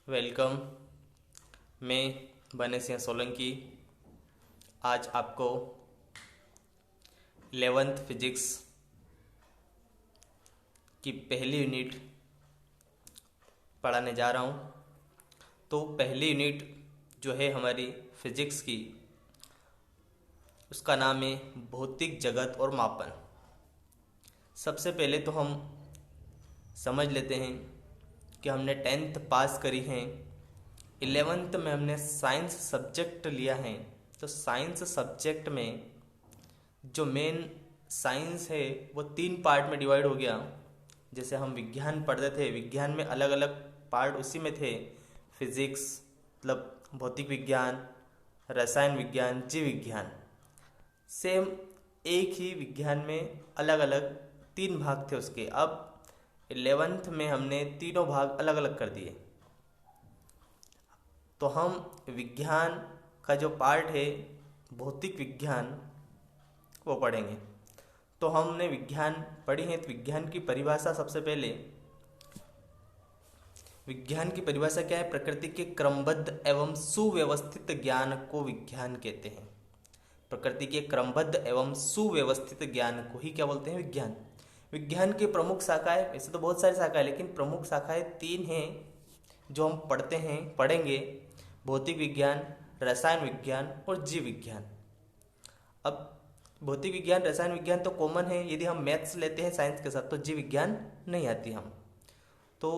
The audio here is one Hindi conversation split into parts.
वेलकम। मैं बने सिंह सोलंकी आज आपको 11th फिजिक्स की पहली यूनिट पढ़ाने जा रहा हूँ। तो पहली यूनिट जो है हमारी फिजिक्स की, उसका नाम है भौतिक जगत और मापन। सबसे पहले तो हम समझ लेते हैं कि हमने 10th पास करी है, 11th में हमने साइंस सब्जेक्ट लिया है। तो साइंस सब्जेक्ट में जो मेन साइंस है वो 3 पार्ट में डिवाइड हो गया। जैसे हम विज्ञान पढ़ते थे, विज्ञान में अलग अलग पार्ट उसी में थे। फिजिक्स मतलब भौतिक विज्ञान, रसायन विज्ञान, जीव विज्ञान, सेम एक ही विज्ञान में अलग अलग 3 भाग थे उसके। अब 11th में हमने तीनों भाग अलग अलग कर दिए। तो हम विज्ञान का जो पार्ट है भौतिक विज्ञान वो पढ़ेंगे। तो हमने विज्ञान पढ़ी है, तो विज्ञान की परिभाषा सबसे पहले, विज्ञान की परिभाषा क्या है? प्रकृति के क्रमबद्ध एवं सुव्यवस्थित ज्ञान को विज्ञान कहते हैं। प्रकृति के क्रमबद्ध एवं सुव्यवस्थित ज्ञान को ही क्या बोलते हैं? विज्ञान। विज्ञान की प्रमुख शाखाएं, वैसे तो बहुत सारी शाखाएं, लेकिन प्रमुख शाखाएं 3 हैं जो हम पढ़ेंगे: भौतिक विज्ञान, रसायन विज्ञान और जीव विज्ञान। अब भौतिक विज्ञान, रसायन विज्ञान तो कॉमन है, यदि हम मैथ्स लेते हैं साइंस के साथ तो जीव विज्ञान नहीं आती हम। तो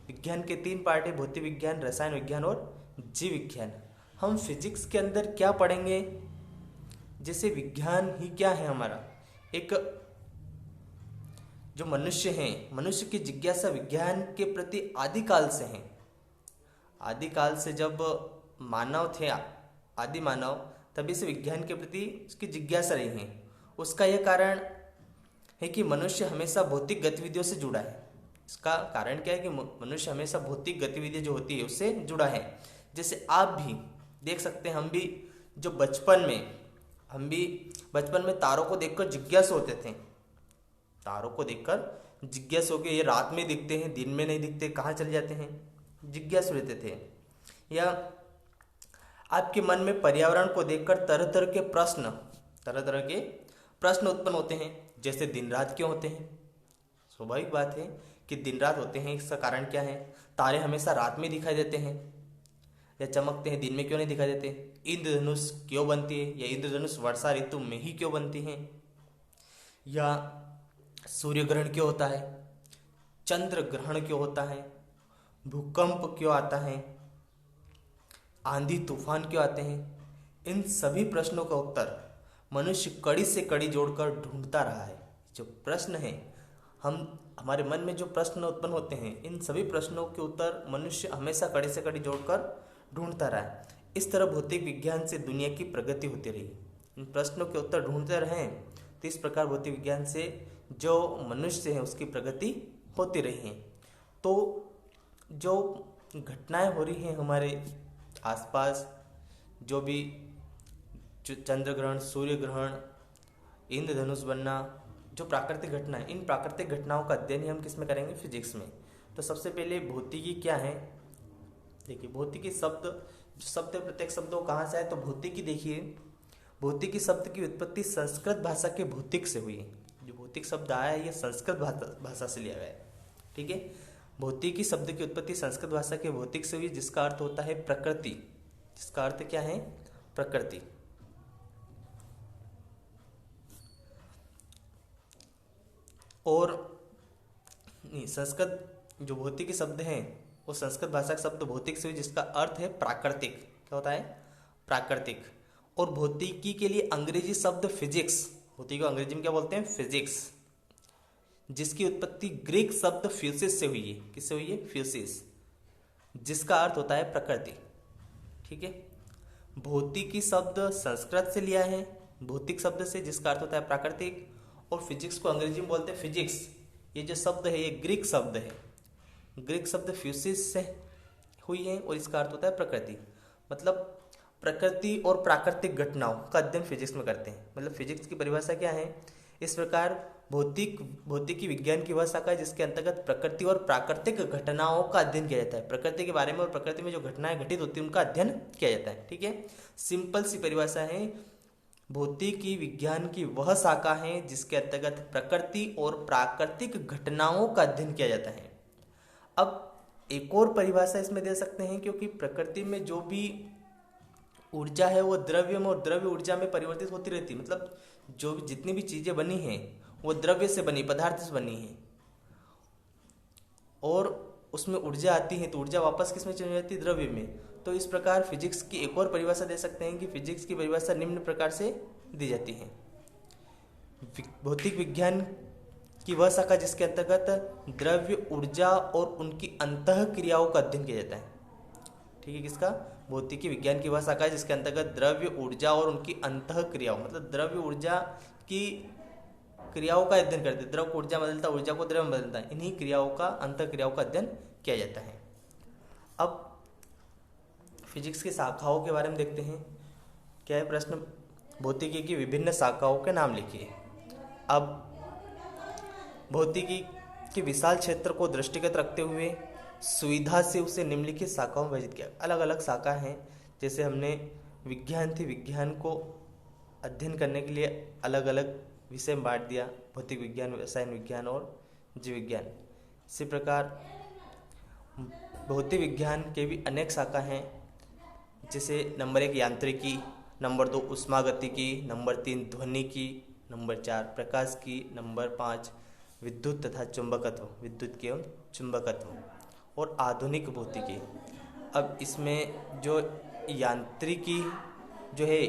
विज्ञान के 3 पार्ट है: भौतिक विज्ञान, रसायन विज्ञान और जीव विज्ञान। हम फिजिक्स के अंदर क्या पढ़ेंगे? जैसे विज्ञान ही क्या है हमारा, एक जो मनुष्य है, मनुष्य की जिज्ञासा विज्ञान के प्रति आदिकाल से है। आदिकाल से जब मानव थे, आदि मानव, तभी से विज्ञान के प्रति उसकी जिज्ञासा रही है। उसका यह कारण है कि मनुष्य हमेशा भौतिक गतिविधियों से जुड़ा है। इसका कारण क्या है कि मनुष्य हमेशा भौतिक गतिविधि जो होती है उससे जुड़ा है। जैसे आप भी देख सकते हैं, हम भी बचपन में तारों को देखकर जिज्ञासु होते थे। तारों को देखकर जिज्ञासु हो के, ये रात में दिखते हैं, दिन में नहीं दिखते, कहाँ चले जाते हैं, जिज्ञासु रहते थे। या आपके मन में पर्यावरण को देखकर तरह तरह के प्रश्न उत्पन्न होते हैं। जैसे दिन रात क्यों होते हैं? स्वाभाविक बात है कि दिन रात होते हैं, इसका कारण क्या है? तारे हमेशा रात में दिखाई देते हैं या चमकते हैं, दिन में क्यों नहीं दिखाई देते? इंद्रधनुष क्यों बनती है, या इंद्रधनुष वर्षा ऋतु में ही क्यों बनती है? या सूर्य ग्रहण क्यों होता है? चंद्र ग्रहण क्यों होता है? भूकंप क्यों आता है? आंधी तूफान क्यों आते हैं? इन सभी प्रश्नों का उत्तर मनुष्य कड़ी से कड़ी जोड़कर ढूंढता रहा है। जो प्रश्न है, हमारे मन में जो प्रश्न उत्पन्न होते हैं, इन सभी प्रश्नों के उत्तर मनुष्य हमेशा कड़ी से कड़ी जोड़कर ढूंढता रहा है। इस तरह भौतिक विज्ञान से दुनिया की प्रगति होती रही। इन प्रश्नों के उत्तर ढूंढते रहें, तो इस प्रकार भौतिक विज्ञान से जो मनुष्य है उसकी प्रगति होती रही है। तो जो घटनाएं हो रही हैं हमारे आसपास, जो भी चंद्र ग्रहण, सूर्य ग्रहण, इंद्रधनुष बनना, जो प्राकृतिक घटनाएं, इन प्राकृतिक घटनाओं का अध्ययन हम किस में करेंगे? फिजिक्स में। तो सबसे पहले भौतिकी क्या है? देखिए, भौतिकी शब्द प्रत्येक शब्दों कहाँ से आए? तो भौतिकी, देखिए, भौतिकी शब्द की उत्पत्ति संस्कृत भाषा के भौतिक से हुई है। जो भौतिक शब्द आया है ये संस्कृत भाषा से लिया गया है। ठीक है, भौतिकी शब्द की उत्पत्ति संस्कृत भाषा के भौतिक से हुई, जिसका अर्थ होता है प्रकृति। जिसका अर्थ क्या है? प्रकृति। और संस्कृत जो भौतिकी शब्द है वो संस्कृत भाषा का शब्द भौतिक से हुई, जिसका अर्थ है प्राकृतिक। क्या होता है? प्राकृतिक। और भौतिकी के लिए अंग्रेजी शब्द फिजिक्स, भौतिकी को अंग्रेजी में क्या बोलते हैं? फिजिक्स, जिसकी उत्पत्ति ग्रीक शब्द फ्यूसिस से हुई है। किससे हुई है? फ्यूसिस, जिसका अर्थ होता है प्रकृति। ठीक है, भौतिकी शब्द संस्कृत से लिया है, भौतिक शब्द से, जिसका अर्थ होता है प्राकृतिक। और फिजिक्स को अंग्रेजी में बोलते हैं फिजिक्स। ये जो शब्द है ये ग्रीक शब्द है, ग्रीक शब्द फ्यूसिस से हुई है और इसका अर्थ होता है प्रकृति। मतलब प्रकृति और प्राकृतिक घटनाओं का अध्ययन फिजिक्स में करते हैं। मतलब फिजिक्स की परिभाषा क्या है? इस प्रकार भौतिकी विज्ञान की वह शाखा है जिसके अंतर्गत प्रकृति और प्राकृतिक घटनाओं का अध्ययन किया जाता है। प्रकृति के बारे में और प्रकृति में जो घटनाएं घटित होती हैं उनका अध्ययन किया जाता है। ठीक है, सिंपल सी परिभाषा है, भौतिकी विज्ञान की वह शाखा है जिसके अंतर्गत प्रकृति और प्राकृतिक घटनाओं का अध्ययन किया जाता है। अब एक और परिभाषा इसमें दे सकते हैं, क्योंकि प्रकृति में जो भी ऊर्जा है वो द्रव्य में और द्रव्य ऊर्जा में परिवर्तित होती रहती है। मतलब जो भी जितनी भी चीजें बनी हैं वो द्रव्य से बनी, पदार्थ से बनी है, और उसमें ऊर्जा आती है तो ऊर्जा वापस किस में चली जाती है, द्रव्य में। तो इस प्रकार फिजिक्स की एक और परिभाषा दे सकते हैं कि फिजिक्स की परिभाषा निम्न प्रकार से दी जाती है, भौतिक विज्ञान की वह शाखा जिसके अंतर्गत द्रव्य, ऊर्जा और उनकी अंतः क्रियाओं का अध्ययन किया जाता है। ठीक है, किसका, भौतिकी विज्ञान की वह शाखा है जिसके अंतर्गत द्रव्य, ऊर्जा और उनकी अंतः क्रियाओं, मतलब द्रव्य ऊर्जा की क्रियाओं का अध्ययन करते हैं। द्रव को ऊर्जा बदलता है, ऊर्जा को द्रव्य में बदलता है, इन्हीं क्रियाओं का, अंतः क्रियाओं का अध्ययन किया जाता है। अब फिजिक्स की शाखाओं के बारे में देखते हैं। क्या है प्रश्न, भौतिकी की विभिन्न शाखाओं के नाम लिखिए। अब भौतिकी के विशाल क्षेत्र को दृष्टिगत रखते हुए सुविधा से उसे निम्नलिखित शाखाओं में विभाजित किया। अलग अलग शाखा हैं, जैसे हमने विज्ञान थी, विज्ञान को अध्ययन करने के लिए अलग अलग विषय में बांट दिया, भौतिक विज्ञान, रसायन विज्ञान और जीव विज्ञान। इसी प्रकार भौतिक विज्ञान के भी अनेक शाखा हैं, जैसे नंबर 1 यांत्रिकी, नंबर 2 उष्मागतिकी, नंबर 3 ध्वनिकी, नंबर 4 प्रकाश की, नंबर 5 विद्युत तथा चुंबकत्व, विद्युत एवं चुंबकत्व और आधुनिक भौतिकी। अब इसमें जो यांत्रिकी जो है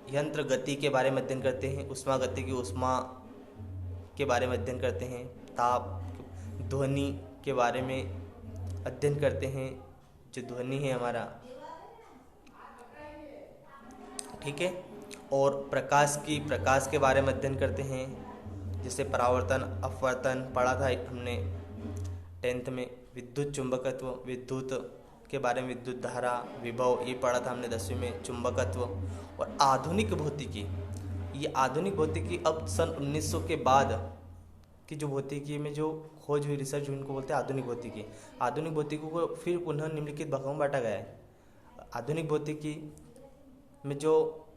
यंत्र गति के बारे में अध्ययन करते हैं, उष्मागतिकी उष्मा के बारे में अध्ययन करते हैं, ताप, ध्वनि के बारे में अध्ययन करते हैं, जो ध्वनि है हमारा, ठीक है, और प्रकाश के बारे में अध्ययन करते हैं, जैसे परावर्तन, अपवर्तन पढ़ा था हमने 10th में। विद्युत चुंबकत्व, विद्युत के बारे में, विद्युत धारा, विभव, ये पढ़ा था हमने 10वीं में, चुंबकत्व। और आधुनिक भौतिकी, ये आधुनिक भौतिकी अब सन 1900 के बाद की जो भौतिकी में जो खोज हुई, रिसर्च हुई, उनको बोलते हैं आधुनिक भौतिकी। आधुनिक भौतिकी को फिर पुनः निम्नलिखित भागों में बांटा गया है। आधुनिक भौतिकी में जो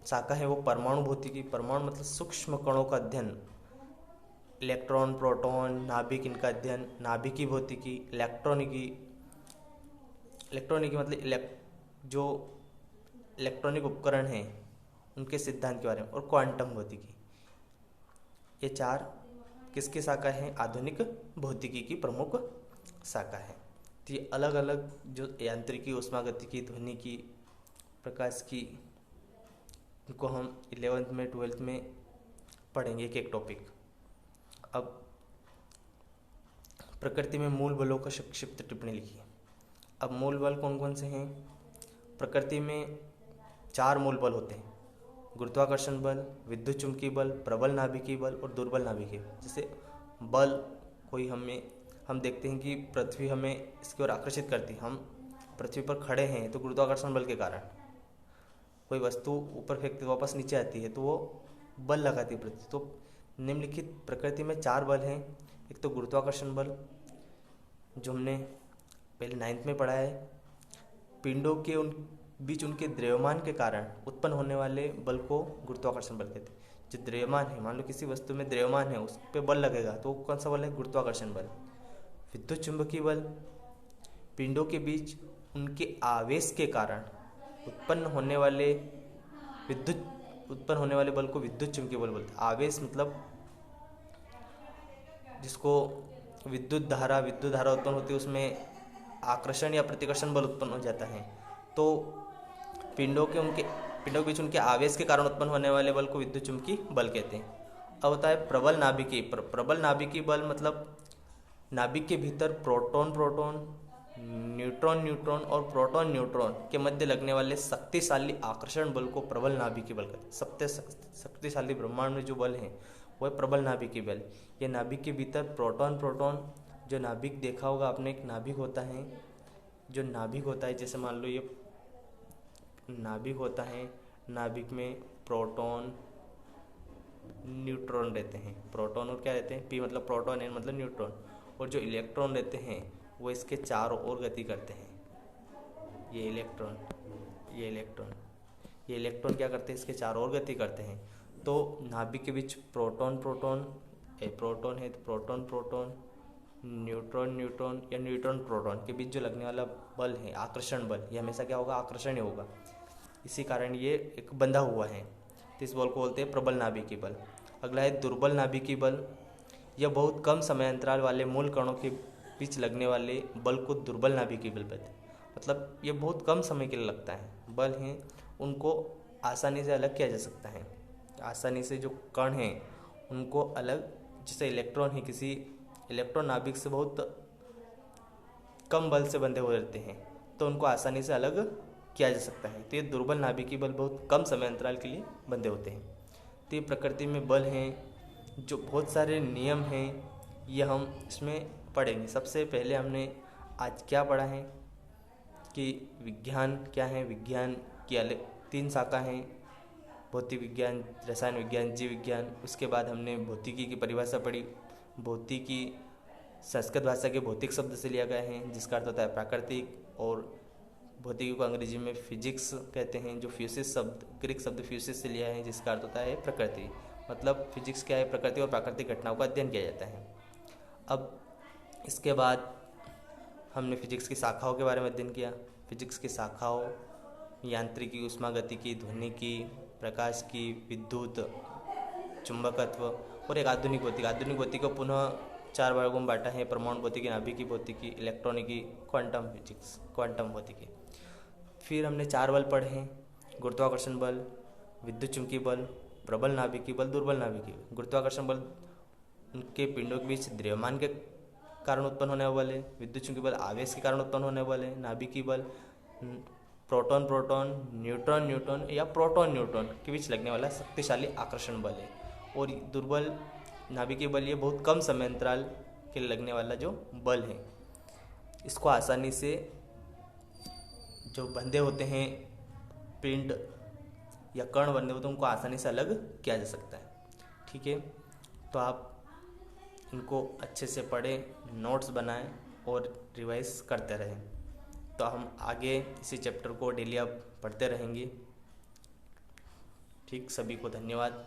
शाखा है वो परमाणु भौतिकी, परमाणु मतलब सूक्ष्म कणों का अध्ययन, इलेक्ट्रॉन, प्रोटॉन, नाभिक, इनका अध्ययन, नाभिकी भौतिकी, इलेक्ट्रॉनिकी मतलब जो इलेक्ट्रॉनिक उपकरण हैं उनके सिद्धांत के बारे में, और क्वांटम भौतिकी। ये 4 किसकी शाखा है, आधुनिक भौतिकी की प्रमुख शाखा है। तो ये अलग अलग जो यांत्रिकी, उष्मागतिकी, ध्वनिकी, प्रकाश की, इनको हम 11th में 12th में पढ़ेंगे एक एक टॉपिक। अब प्रकृति में मूल बलों का संक्षिप्त टिप्पणी लिखिए। अब मूल बल कौन कौन से हैं, प्रकृति में 4 मूल बल होते हैं, गुरुत्वाकर्षण बल, विद्युत चुंबकीय बल, प्रबल नाभिकीय बल और दुर्बल नाभिकीय। जैसे बल कोई हम देखते हैं कि पृथ्वी हमें इसकी ओर आकर्षित करती है, हम पृथ्वी पर खड़े हैं तो गुरुत्वाकर्षण बल के कारण कोई वस्तु ऊपर फेंकते वापस नीचे आती है तो वो बल लगाती है पृथ्वी। तो निम्नलिखित प्रकृति में 4 बल हैं। एक तो गुरुत्वाकर्षण बल, जो हमने पहले 9th में पढ़ा है, पिंडों के बीच उनके द्रव्यमान के कारण उत्पन्न होने वाले बल को गुरुत्वाकर्षण बल कहते हैं। जो द्रव्यमान है, मान लो किसी वस्तु में द्रव्यमान है, उस पर बल लगेगा तो कौन सा बल है, गुरुत्वाकर्षण बल। विद्युत चुंबकीय बल, पिंडों के बीच उनके आवेश के कारण उत्पन्न होने वाले बल को विद्युत चुंबकीय बल बोलते हैं। आवेश मतलब जिसको विद्युत धारा उत्पन्न होती है, उसमें आकर्षण या प्रतिकर्षण बल उत्पन्न हो जाता है। तो पिंडों के बीच उनके आवेश के कारण उत्पन्न होने वाले बल को विद्युत चुंबकीय बल कहते हैं। अब होता है प्रबल नाभिकीय बल, मतलब नाभिक के भीतर प्रोटॉन, न्यूट्रॉन और प्रोटॉन के मध्य लगने वाले शक्तिशाली आकर्षण बल को प्रबल नाभिकीय बल कहते हैं। सबसे शक्तिशाली ब्रह्मांड में जो बल है वो है प्रबल नाभिकीय बल। ये नाभिक के भीतर प्रोटॉन, जो नाभिक देखा होगा आपने, एक नाभिक होता है, जैसे मान लो ये नाभिक होता है, नाभिक में प्रोटॉन, न्यूट्रॉन रहते हैं। प्रोटॉन और क्या रहते हैं, पी मतलब प्रोटॉन, एन मतलब न्यूट्रॉन। और जो इलेक्ट्रॉन रहते हैं वो इसके चारों ओर गति करते हैं। ये इलेक्ट्रॉन, ये इलेक्ट्रॉन, ये इलेक्ट्रॉन क्या करते हैं, इसके चारों ओर गति करते हैं। तो नाभिक के बीच प्रोटॉन प्रोटॉन, प्रोटॉन है तो प्रोटॉन प्रोटॉन, न्यूट्रॉन न्यूट्रॉन या न्यूट्रॉन प्रोटॉन के बीच जो लगने वाला बल है, आकर्षण बल, ये हमेशा क्या होगा, आकर्षण ही होगा। इसी कारण ये एक बंधा हुआ है, तो इस बल को बोलते हैं प्रबल नाभिकीय बल। अगला है दुर्बल नाभिकीय बल। यह बहुत कम समय अंतराल वाले मूल कणों के बीच लगने वाले बल को दुर्बल नाभिकीय बल कहते हैं। मतलब ये बहुत कम समय के लिए लगता है, बल हैं उनको आसानी से अलग किया जा सकता है। आसानी से जो कण हैं उनको अलग, जैसे इलेक्ट्रॉन है, किसी इलेक्ट्रॉन नाभिक से बहुत कम बल से बंधे हुए रहते हैं, तो उनको आसानी से अलग किया जा सकता है। तो ये दुर्बल नाभिकीय बल बहुत कम समय अंतराल के लिए बंधे होते हैं। तो ये प्रकृति में बल हैं, जो बहुत सारे नियम हैं, ये हम इसमें पढ़ेंगे। सबसे पहले हमने आज क्या पढ़ा है कि विज्ञान क्या है। विज्ञान की अलग 3 शाखा हैं, भौतिक विज्ञान, रसायन विज्ञान, जीव विज्ञान। उसके बाद हमने भौतिकी की परिभाषा पढ़ी। भौतिकी संस्कृत भाषा के भौतिक शब्द से लिया गया है, जिसका अर्थ होता है प्राकृतिक, और भौतिकी को अंग्रेजी में फिजिक्स कहते हैं। जो फ्यूसिस शब्द, ग्रीक शब्द फ्यूसिस से लिया है, जिसका अर्थ होता है प्रकृति। मतलब फिजिक्स क्या है, प्रकृति और प्राकृतिक घटनाओं का अध्ययन किया जाता है। अब इसके बाद हमने फिजिक्स की शाखाओं के बारे में अध्ययन किया। फिजिक्स की शाखाओं यांत्रिकी, उष्मागतिकी, ध्वनिकी, प्रकाश की, विद्युत, चुंबकत्व और एक आधुनिक भौतिकी। आधुनिक भौतिकी को पुनः 4 भागों में बांटा है: परमाणु भौतिकी, नाभिकीय भौतिकी, इलेक्ट्रॉनिकी, क्वांटम फिजिक्स, क्वांटम भौतिकी। फिर हमने 4 बल पढ़े हैं: गुरुत्वाकर्षण बल, विद्युत चुंबकीय बल, प्रबल नाभिकीय बल, दुर्बल नाभिकीय बल। गुरुत्वाकर्षण बल उनके पिंडों के बीच द्रव्यमान के कारण उत्पन्न होने वाले। विद्युत चुंबकीय बल आवेश के कारण उत्पन्न होने वाले। नाभिकीय बल प्रोटॉन प्रोटॉन, न्यूट्रॉन न्यूट्रॉन या प्रोटॉन न्यूट्रॉन के बीच लगने वाला शक्तिशाली आकर्षण बल है। और दुर्बल नाभिकीय बल ये बहुत कम समय अंतराल के लगने वाला जो बल है, इसको आसानी से जो बंधे होते हैं पिंड या कण बंधे होते हैं, उनको आसानी से अलग किया जा सकता है। ठीक है, तो आप इनको अच्छे से पढ़ें, नोट्स बनाएं और रिवाइज करते रहें। तो हम आगे इसी चैप्टर को डेली अब पढ़ते रहेंगे। ठीक, सभी को धन्यवाद।